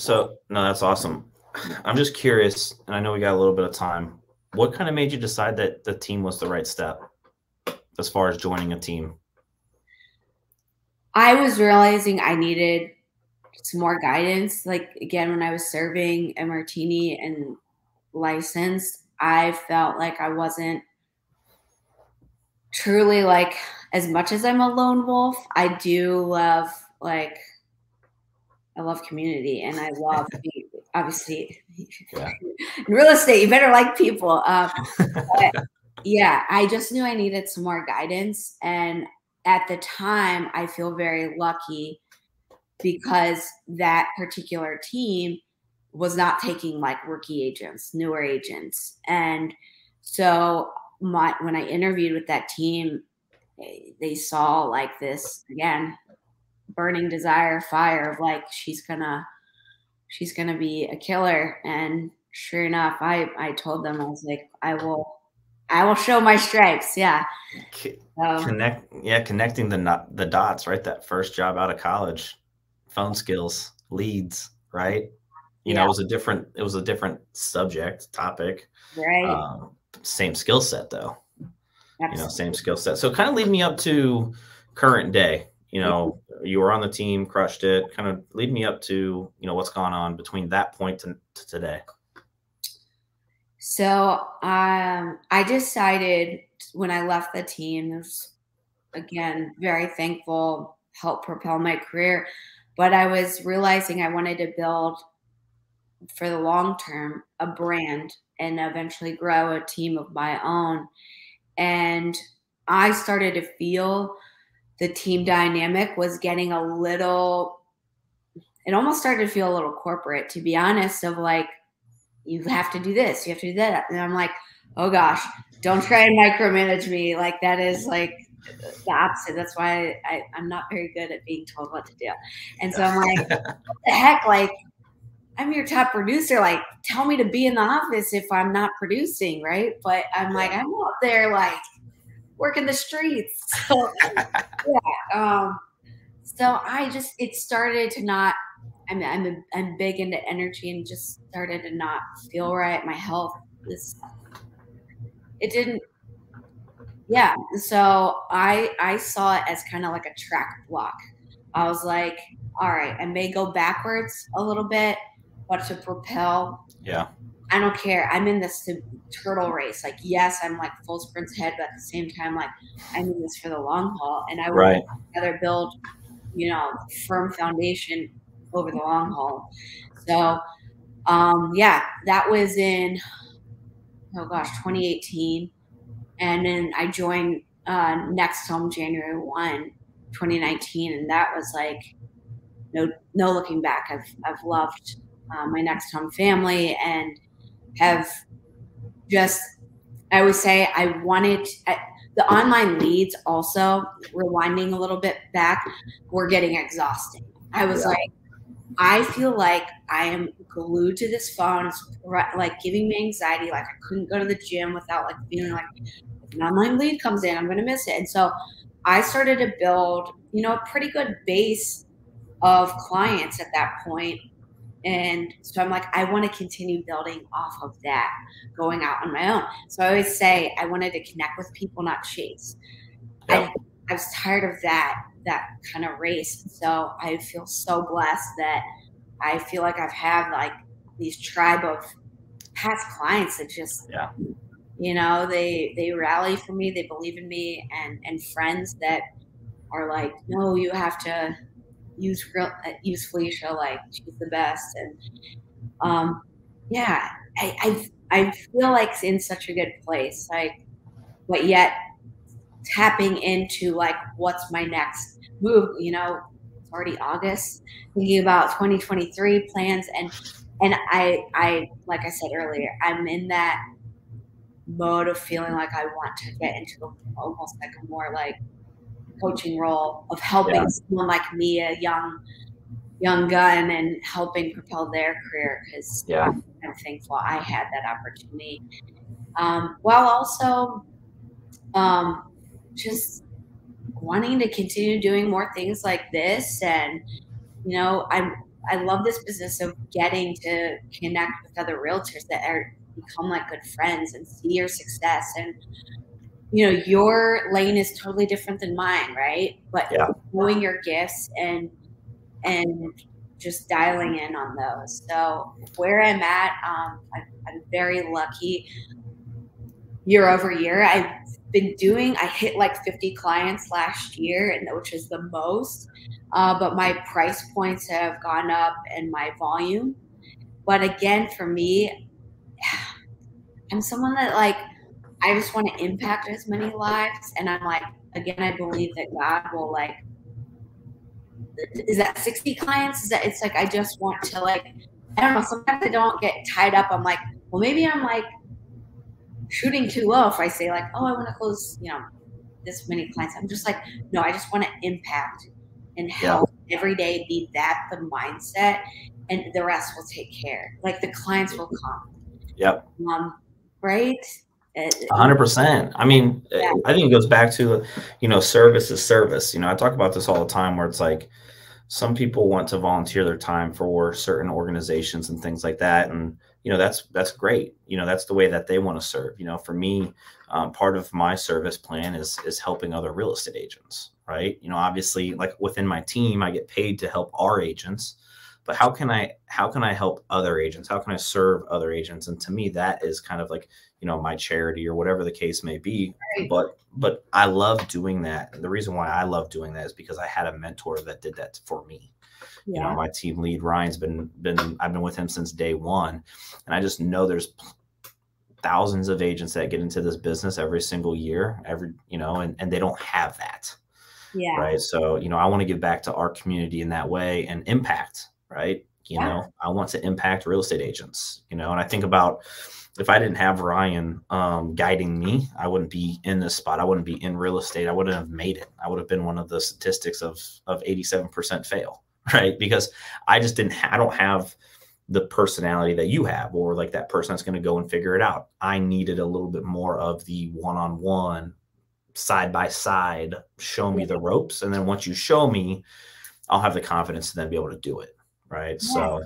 So, no, that's awesome. I'm just curious, and I know we got a little bit of time. What kind of made you decide that the team was the right step as far as joining a team? I was realizing I needed some more guidance. Like, again, when I was serving a martini and licensed, I felt like I wasn't truly like, as much as I'm a lone wolf, I do love, like, I love community and I love obviously Yeah. in real estate, you better like people. But yeah, I just knew I needed some more guidance. And at the time, I feel very lucky because that particular team was not taking like rookie agents, newer agents. And so when I interviewed with that team, they saw like this, again, burning desire, fire of like, she's gonna be a killer. And sure enough, I told them, I was like, I will show my stripes. Yeah. So, Connecting the dots, right? That first job out of college, phone skills, leads, right? yeah. It was a different subject, topic. Right. Same skill set though. Absolutely. Same skill set. So kind of lead me up to current day. You were on the team, crushed it. Kind of lead me up to, what's gone on between that point to today. So I decided when I left the team, was again very thankful, helped propel my career, but I was realizing I wanted to build for the long term a brand and eventually grow a team of my own. And I started to feel the team dynamic was getting a little, it almost started to feel a little corporate, to be honest, of like, you have to do this, you have to do that. And I'm like, oh gosh, don't try and micromanage me. Like, that is like the opposite. That's why I'm not very good at being told what to do. And so I'm like, what the heck? Like, I'm your top producer. Like, tell me to be in the office if I'm not producing, right? But I'm like, I'm out there like working the streets. So yeah. So it started to not. I'm big into energy and just started to not feel right. My health it didn't. Yeah. So I saw it as kind of like a track block. I was like, all right, I may go backwards a little bit, but to propel, Yeah. I don't care. I'm in this turtle race. Like, yes, I'm like full sprints ahead, but at the same time, like, I'm in this for the long haul, and I would rather build, firm foundation over the long haul. So, yeah, that was in 2018, and then I joined Next Home January 1, 2019, and that was like no looking back. I've loved my Next Home family and have just, I always say the online leads also, rewinding a little bit back, were getting exhausting. I was like, I feel like I am glued to this phone. It's like giving me anxiety. Like, I couldn't go to the gym without like feeling like if an online lead comes in, I'm going to miss it. And so I started to build, a pretty good base of clients at that point. And so I'm like, I want to continue building off of that, going out on my own. So I always say I wanted to connect with people, not chase. Yep. I was tired of that kind of race. So I feel so blessed that I feel like I've had like these tribe of past clients that just, they rally for me, they believe in me, and friends that are like, no, you have to use Felicia, like, she's the best. And yeah, I feel like it's in such a good place, like, but yet tapping into like, what's my next move? It's already August, thinking about 2023 plans, and I like I said earlier, I'm in that mode of feeling like I want to get into almost like a more like coaching role of helping someone like me, a young gun, and helping propel their career, because I'm thankful I had that opportunity, while also just wanting to continue doing more things like this. And I love this business of getting to connect with other realtors that are become like good friends and see your success. And your lane is totally different than mine, right? But Yeah. knowing your gifts and just dialing in on those. So where I'm at, I'm very lucky. Year over year, I hit like 50 clients last year, and which is the most. But my price points have gone up and my volume. But again, for me, I'm someone that like I just want to impact as many lives, and I'm like, again, I believe that God will like. Is that 60 clients? Is that it's like I just want to like I don't know. Sometimes I don't get tied up. I'm like, well, maybe I'm like shooting too low if I say like, oh, I want to close, this many clients. I'm just like, no, I just want to impact and Yeah. help every day, be that the mindset, and the rest will take care. Like the clients will come. Yep. Right? 100%. I mean, Yeah. I think it goes back to, service is service. I talk about this all the time where it's like some people want to volunteer their time for certain organizations and things like that. And, that's great. That's the way that they want to serve. For me, part of my service plan is helping other real estate agents, right? Obviously, like within my team, I get paid to help our agents, but how can I help other agents? How can I serve other agents? And to me, that is kind of like, my charity or whatever the case may be. Right. But I love doing that. And the reason why I love doing that is because I had a mentor that did that for me. Yeah. My team lead, Ryan's I've been with him since day one. And I just know there's thousands of agents that get into this business every single year, and they don't have that. Yeah. Right. So, I want to give back to our community in that way and impact, right? I want to impact real estate agents, and I think about if I didn't have Ryan guiding me, I wouldn't be in this spot. I wouldn't be in real estate. I wouldn't have made it. I would have been one of the statistics of 87% fail, right? Because I just I don't have the personality that you have, or like that person that's going to go and figure it out. I needed a little bit more of the one-on-one, side by side, show me the ropes. And then once you show me, I'll have the confidence to then be able to do it. Right. Yeah. So.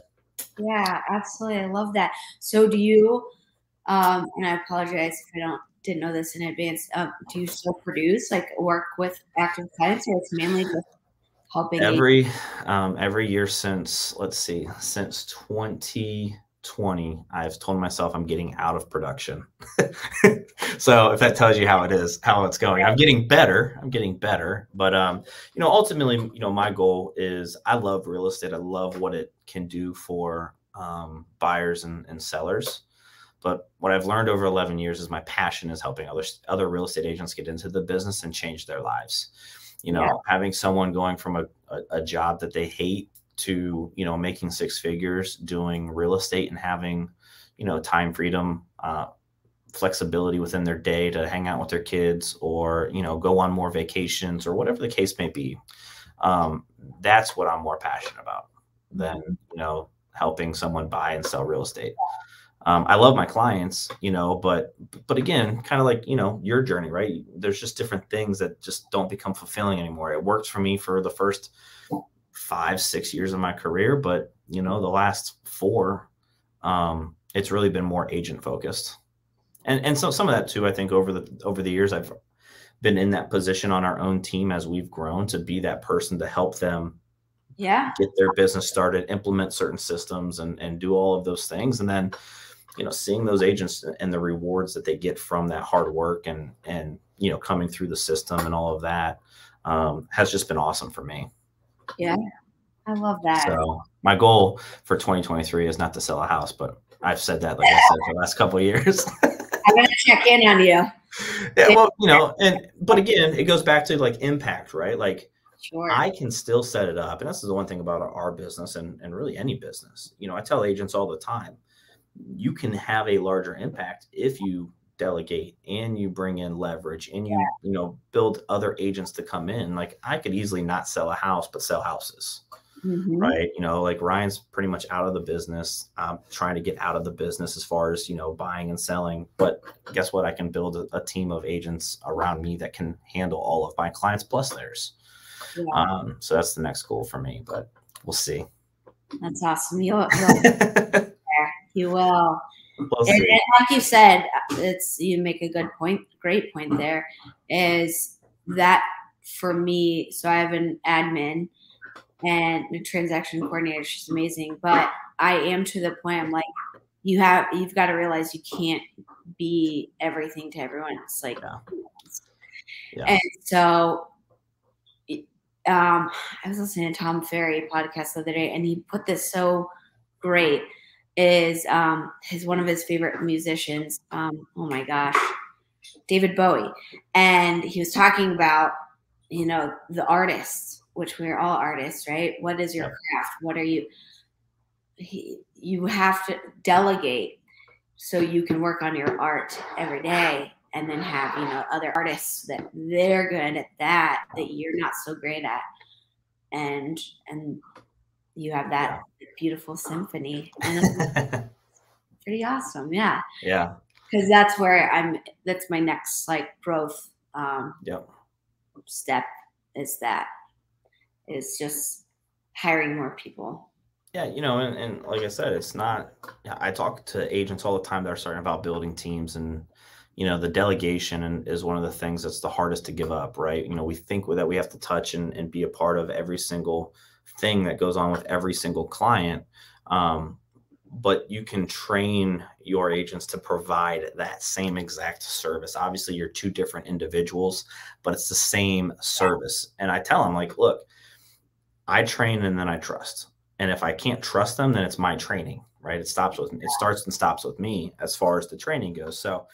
Yeah, absolutely. I love that. So do you, and I apologize if I didn't know this in advance. Do you still produce, like work with active clients, or it's mainly just helping Every year since 2020, I've told myself I'm getting out of production. So if that tells you how it's going, I'm getting better. But, ultimately, my goal is I love real estate. I love what it can do for buyers and sellers. But what I've learned over 11 years is my passion is helping other real estate agents get into the business and change their lives. Having someone going from a job that they hate to, making six figures, doing real estate and having, time freedom, flexibility within their day to hang out with their kids or, go on more vacations or whatever the case may be. That's what I'm more passionate about than, helping someone buy and sell real estate. I love my clients, but again, kind of like, your journey, right? There's just different things that just don't become fulfilling anymore. It worked for me for the first 5-6 years of my career, but the last 4, it's really been more agent focused. And so some of that too, I think over the years, I've been in that position on our own team as we've grown to be that person to help them get their business started, implement certain systems and do all of those things. And then, seeing those agents and the rewards that they get from that hard work and coming through the system and all of that has just been awesome for me. Yeah, I love that. So my goal for 2023 is not to sell a house, but I've said that, like I said, for the last couple of years. I'm going to check in on you. Yeah, well, but again, it goes back to like impact, right? Like, sure. I can still set it up. And this is the one thing about our business and really any business. I tell agents all the time, you can have a larger impact if you delegate and you bring in leverage and you build other agents to come in. Like I could easily not sell a house, but sell houses. Mm-hmm. Right. Like Ryan's pretty much out of the business. I'm trying to get out of the business as far as, buying and selling. But guess what? I can build a team of agents around me that can handle all of my clients plus theirs. Yeah. So that's the next goal for me, but we'll see. That's awesome. You will. We'll And see. like you said, you make a great point there, is that for me, so I have an admin and a transaction coordinator. She's amazing, but I am to the point, I'm like, you've got to realize you can't be everything to everyone. It's like, Yeah. and so I was listening to Tom Ferry podcast the other day, and he put this so great. Is one of his favorite musicians. Oh my gosh, David Bowie, and he was talking about, the artists, which we're all artists, right? What is your craft? What are you? You have to delegate so you can work on your art every day, and then have other artists that they're good at that you're not so great at, and you have that beautiful symphony, and it's pretty awesome. Yeah. Because that's where that's my next growth step, is just hiring more people. Yeah, and like I said, it's not, I talk to agents all the time that are starting about building teams, and, the delegation is one of the things that's the hardest to give up, right? We think that we have to touch and be a part of every single thing that goes on with every single client. But you can train your agents to provide that same exact service. Obviously, you're two different individuals, but it's the same service. And I tell them, like, look, I train and then I trust. And if I can't trust them, then it's my training, right? It starts and stops with me as far as the training goes. So